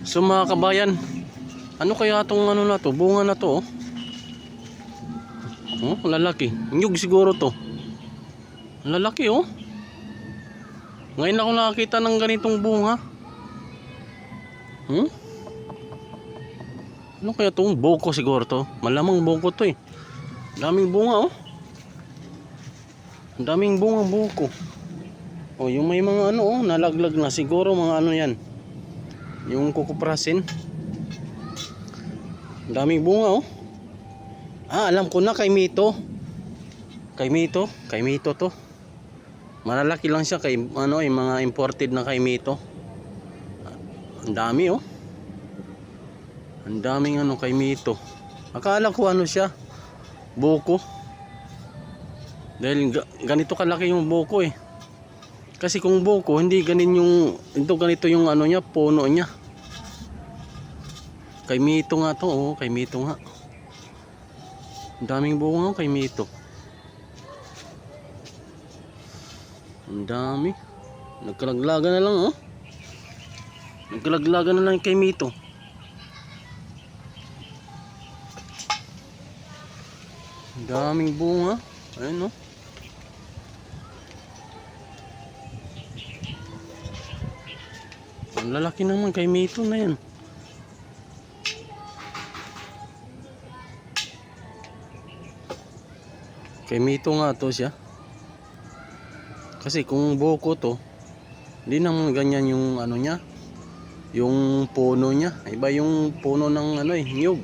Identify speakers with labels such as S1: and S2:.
S1: So mga kabayan, ano kaya tong ano na to, bunga na to, oh? Oh, lalaki. Nyug siguro to. Lalaki, oh. Ngayon ako nakakita ng ganitong bunga. Ano kaya tong buko siguro to? Malamang buko to, eh. Daming bunga, oh. Daming bunga buko. Oh, yung may mga ano, oh, nalaglag na siguro, mga ano yan. Yung kukuprasin. Daming bunga, oh. Alam ko na, kay Mito. Kay Mito to. Malalaki lang siya kay ano, yung mga imported na kay Mito. Ang dami, oh. Ang daming ano kay Mito. Akala ko ano siya, buko. Dahil ganito kalaki yung buko, eh. Kasi kung buko, hindi ganito yung ano niya, puno niya. Kay Mito nga to, oh, kay Mito nga. Ang daming bunga, oh, kay Mito. Ang dami. Nagkalaglagan na lang, oh. Nagkalaglagan na lang kay Mito. Ang daming bunga. Ayun, oh. Ang lalaki naman kay Mito na yan. Kay Mito nga to siya. Kasi kung buko to, hindi naman ganyan yung ano niya, yung puno niya. Iba yung puno ng ano, nyug.